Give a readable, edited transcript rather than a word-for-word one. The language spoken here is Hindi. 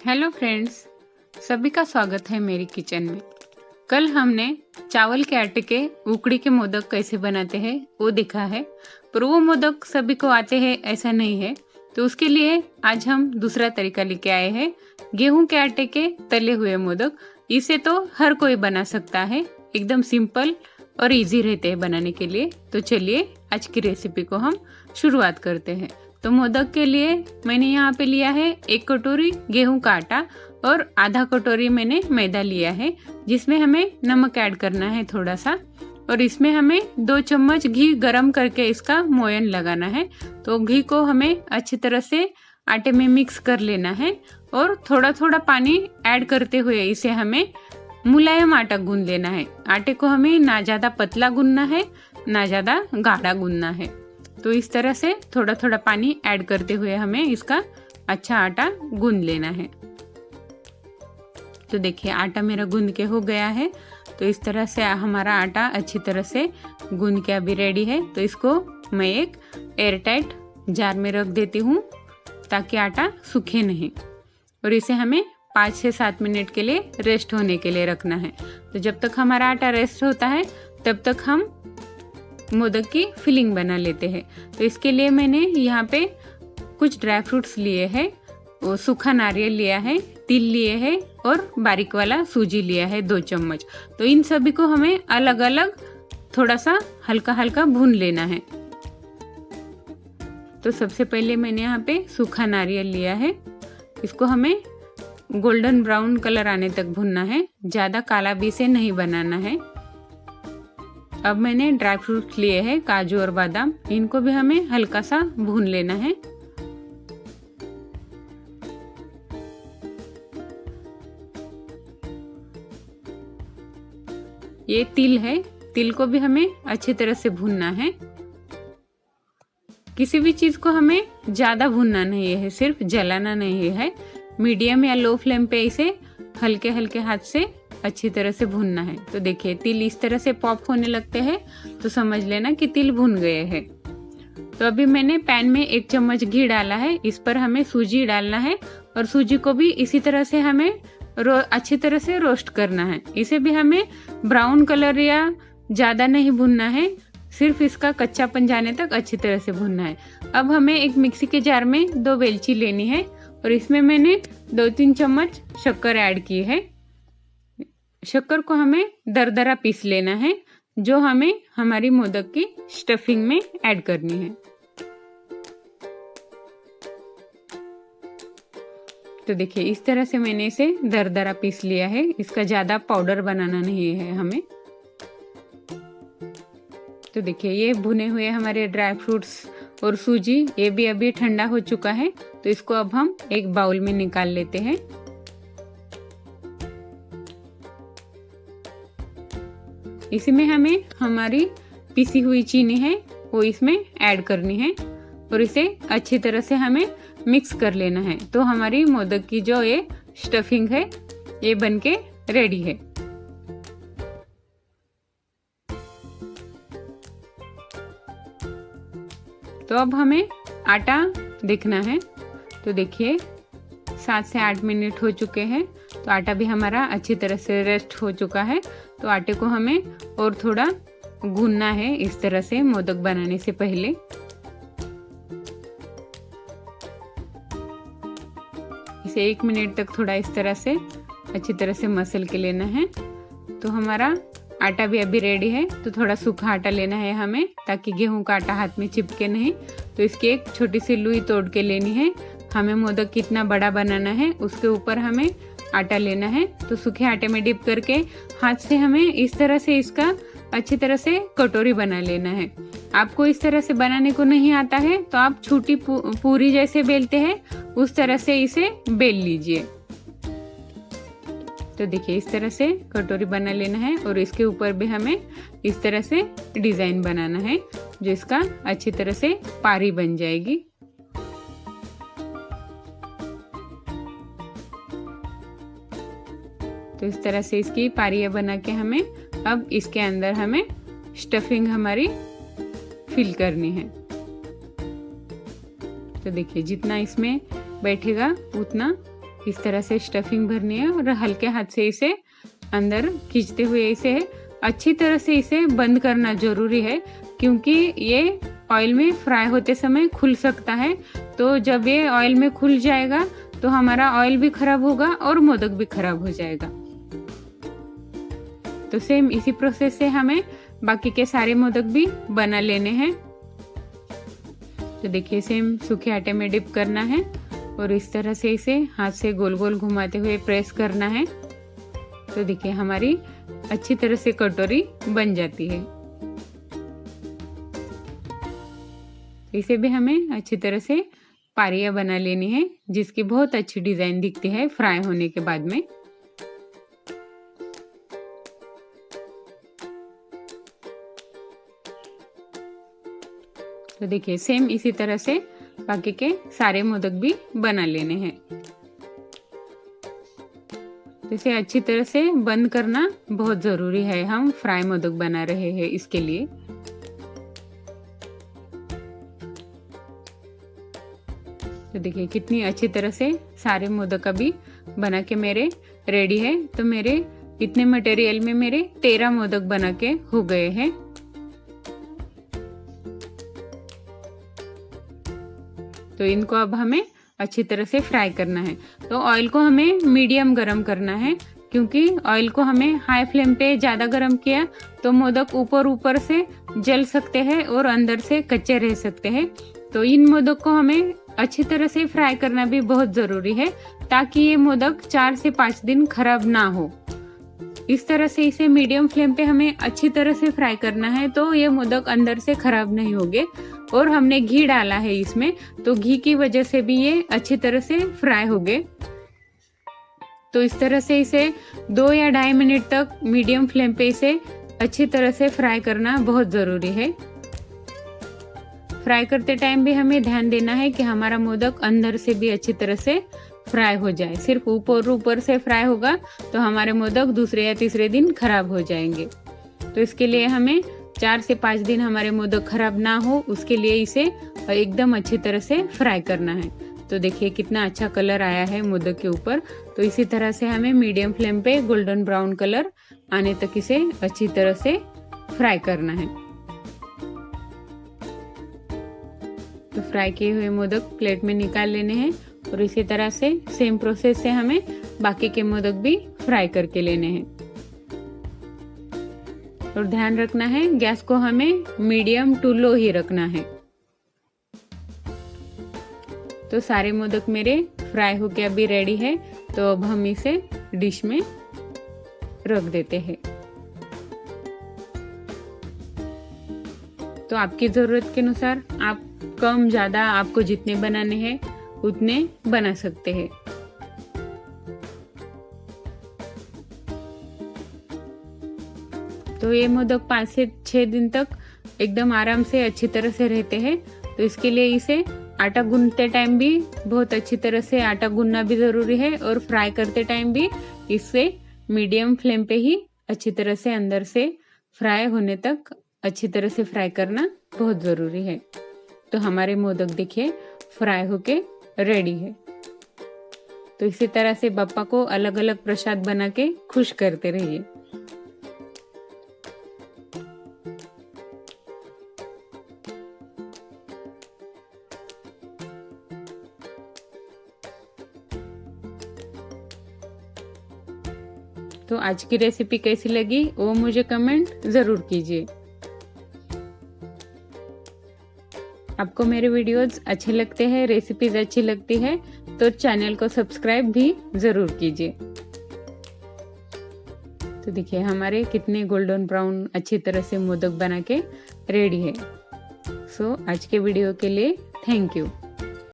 हेलो फ्रेंड्स, सभी का स्वागत है मेरी किचन में। कल हमने चावल के आटे के उकड़ी के मोदक कैसे बनाते हैं वो देखा है, पर वो मोदक सभी को आते हैं ऐसा नहीं है। तो उसके लिए आज हम दूसरा तरीका लेके आए हैं, गेहूं के आटे के तले हुए मोदक। इसे तो हर कोई बना सकता है, एकदम सिंपल और इजी रहते हैं बनाने के लिए। तो चलिए आज की रेसिपी को हम शुरुआत करते हैं। तो मोदक के लिए मैंने यहाँ पे लिया है 1 कटोरी गेहूं का आटा और आधा कटोरी मैंने मैदा लिया है, जिसमें हमें नमक ऐड करना है थोड़ा सा। और इसमें हमें 2 चम्मच घी गरम करके इसका मोयन लगाना है। तो घी को हमें अच्छी तरह से आटे में मिक्स कर लेना है और थोड़ा थोड़ा पानी ऐड करते हुए इसे हमें मुलायम आटा गूंद लेना है। आटे को हमें ना ज्यादा पतला गूंदना है ना ज्यादा गाढ़ा गूंदना है। तो इस तरह से थोड़ा थोड़ा पानी ऐड करते हुए हमें इसका अच्छा आटा गूंद लेना है। तो देखिए आटा मेरा गूंद के हो गया है। तो इस तरह से हमारा आटा अच्छी तरह से गूंद के अभी रेडी है। तो इसको मैं एक एयरटाइट जार में रख देती हूँ ताकि आटा सूखे नहीं। और इसे हमें 5 से 7 मिनट के लिए रेस्ट होने के लिए रखना है। तो जब तक हमारा आटा रेस्ट होता है तब तक हम मोदक की फिलिंग बना लेते हैं। तो इसके लिए मैंने यहाँ पे कुछ ड्राई फ्रूट्स लिए हैं, वो सूखा नारियल लिया है, तिल लिए है और बारीक वाला सूजी लिया है 2 चम्मच। तो इन सभी को हमें अलग अलग थोड़ा सा हल्का हल्का भून लेना है। तो सबसे पहले मैंने यहाँ पे सूखा नारियल लिया है, इसको हमें गोल्डन ब्राउन कलर आने तक भूनना है, ज्यादा काला भी इसे नहीं बनाना है। अब मैंने ड्राई फ्रूट्स लिए हैं, काजू और बादाम, इनको भी हमें हल्का सा भून लेना है। ये तिल है, तिल को भी हमें अच्छी तरह से भूनना है। किसी भी चीज को हमें ज्यादा भूनना नहीं है, सिर्फ जलाना नहीं है। मीडियम या लो फ्लेम पे इसे हल्के हल्के हाथ से अच्छी तरह से भूनना है। तो देखिए तिल इस तरह से पॉप होने लगते हैं तो समझ लेना कि तिल भून गए हैं। तो अभी मैंने पैन में 1 चम्मच घी डाला है, इस पर हमें सूजी डालना है और सूजी को भी इसी तरह से हमें अच्छी तरह से रोस्ट करना है। इसे भी हमें ब्राउन कलर या ज्यादा नहीं भूनना है, सिर्फ इसका कच्चापन जाने तक अच्छी तरह से भूनना है। अब हमें एक मिक्सी के जार में 2 वेलची लेनी है और इसमें मैंने 2-3 चम्मच शक्कर ऐड की है। शक्कर को हमें दरदरा पीस लेना है, जो हमें हमारी मोदक की स्टफिंग में ऐड करनी है। तो देखिए इस तरह से मैंने इसे दरदरा पीस लिया है, इसका ज्यादा पाउडर बनाना नहीं है हमें। तो देखिए ये भुने हुए हमारे ड्राई फ्रूट्स और सूजी ये भी अभी ठंडा हो चुका है। तो इसको अब हम एक बाउल में निकाल लेते हैं। इसमें हमें हमारी पिसी हुई चीनी है वो इसमें ऐड करनी है और इसे अच्छी तरह से हमें मिक्स कर लेना है। तो हमारी मोदक की जो ये स्टफिंग है ये बनके रेडी है। तो अब हमें आटा देखना है। तो देखिए 7 से 8 मिनट हो चुके हैं। तो आटा भी हमारा अच्छी तरह से रेस्ट हो चुका है। तो आटे को हमें और थोड़ा गूंदना है इस तरह से मोदक बनाने से पहले। इसे 1 मिनट तक थोड़ा इस तरह से अच्छी तरह से मसल के लेना है। तो हमारा आटा भी अभी रेडी है। तो थोड़ा सूखा आटा लेना है हमें, ताकि गेहूं का आटा हाथ में चिपके नहीं। तो इसकी एक छोटी सी लुई तोड़ के लेनी है। हमें मोदक कितना बड़ा बनाना है उसके ऊपर हमें आटा लेना है। तो सूखे आटे में डिप करके हाथ से हमें इस तरह से इसका अच्छी तरह से कटोरी बना लेना है। आपको इस तरह से बनाने को नहीं आता है तो आप छोटी पूरी जैसे बेलते हैं उस तरह से इसे बेल लीजिए। तो देखिए इस तरह से कटोरी बना लेना है और इसके ऊपर भी हमें इस तरह से डिजाइन बनाना है, जो इसका अच्छी तरह से पारी बन जाएगी। तो इस तरह से इसकी पारियां बना के हमें अब इसके अंदर हमें स्टफिंग हमारी फिल करनी है। तो देखिए जितना इसमें बैठेगा उतना इस तरह से स्टफिंग भरनी है और हल्के हाथ से इसे अंदर खींचते हुए इसे अच्छी तरह से इसे बंद करना जरूरी है, क्योंकि ये ऑयल में फ्राई होते समय खुल सकता है। तो जब ये ऑयल में खुल जाएगा तो हमारा ऑयल भी खराब होगा और मोदक भी खराब हो जाएगा। तो सेम इसी प्रोसेस से हमें बाकी के सारे मोदक भी बना लेने हैं। तो देखिए सेम सूखे आटे में डिप करना है और इस तरह से इसे हाथ से गोल गोल घुमाते हुए प्रेस करना है। तो देखिए हमारी अच्छी तरह से कटोरी बन जाती है। इसे भी हमें अच्छी तरह से पारियां बना लेनी है, जिसकी बहुत अच्छी डिजाइन दिखती है फ्राई होने के बाद में। तो देखिए सेम इसी तरह से बाकी के सारे मोदक भी बना लेने हैं। इसे अच्छी तरह से बंद करना बहुत जरूरी है, हम फ्राई मोदक बना रहे हैं इसके लिए। तो देखिए कितनी अच्छी तरह से सारे मोदक अभी बना के मेरे रेडी है। तो मेरे इतने मटेरियल में मेरे 13 मोदक बना के हो गए हैं। तो इनको अब हमें अच्छी तरह से फ्राई करना है। तो ऑयल को हमें मीडियम गरम करना है, क्योंकि ऑयल को हमें हाई फ्लेम पे ज़्यादा गरम किया तो मोदक ऊपर से जल सकते हैं और अंदर से कच्चे रह सकते हैं। तो इन मोदक को हमें अच्छी तरह से फ्राई करना भी बहुत ज़रूरी है, ताकि ये मोदक 4 से 5 दिन खराब ना हो। इस तरह से इसे मीडियम फ्लेम पे हमें अच्छी तरह से फ्राई करना है, तो ये मोदक अंदर से खराब नहीं होंगे। और हमने घी डाला है इसमें, तो घी की वजह से भी ये अच्छी तरह से फ्राई होंगे। तो इस तरह से इसे 2 या 2.5 मिनट तक मीडियम फ्लेम पे इसे अच्छी तरह से फ्राई करना बहुत ज़रूरी है। फ्राई करते टाइम भी हमें ध्यान देना है कि हमारा मोदक अंदर से भी अच्छी तरह से फ्राई हो जाए। सिर्फ ऊपर से फ्राई होगा तो हमारे मोदक दूसरे या तीसरे दिन खराब हो जाएंगे। तो इसके लिए हमें 4 से 5 दिन हमारे मोदक खराब ना हो, उसके लिए इसे एकदम अच्छी तरह से फ्राई करना है। तो देखिए कितना अच्छा कलर आया है मोदक के ऊपर। तो इसी तरह से हमें मीडियम फ्लेम पे गोल्डन ब्राउन कलर आने तक इसे अच्छी तरह से फ्राई करना है। तो फ्राई किए हुए मोदक प्लेट में निकाल लेने हैं और इसी तरह से सेम प्रोसेस से हमें बाकी के मोदक भी फ्राई करके लेने हैं। और ध्यान रखना है गैस को हमें मीडियम टू लो ही रखना है। तो सारे मोदक मेरे फ्राई होके अभी रेडी है। तो अब हम इसे डिश में रख देते हैं। तो आपकी जरूरत के अनुसार आप कम ज़्यादा आपको जितने बनाने हैं उतने बना सकते हैं। तो ये मोदक 5 से 6 दिन तक एकदम आराम से अच्छी तरह से रहते हैं। तो इसके लिए इसे आटा गूंथते टाइम भी बहुत अच्छी तरह से आटा गूंथना भी ज़रूरी है, और फ्राई करते टाइम भी इससे मीडियम फ्लेम पे ही अच्छी तरह से अंदर से फ्राई होने तक अच्छी तरह से फ्राई करना बहुत ज़रूरी है। तो हमारे मोदक देखिए फ्राई होके रेडी है। तो इसी तरह से बप्पा को अलग अलग प्रसाद बना के खुश करते रहिए। तो आज की रेसिपी कैसी लगी वो मुझे कमेंट जरूर कीजिए। आपको मेरे वीडियोस अच्छे लगते हैं, रेसिपीज अच्छी लगती है तो चैनल को सब्सक्राइब भी जरूर कीजिए। तो देखिए हमारे कितने गोल्डन ब्राउन अच्छी तरह से मोदक बना के रेडी है। सो आज के वीडियो के लिए थैंक यू।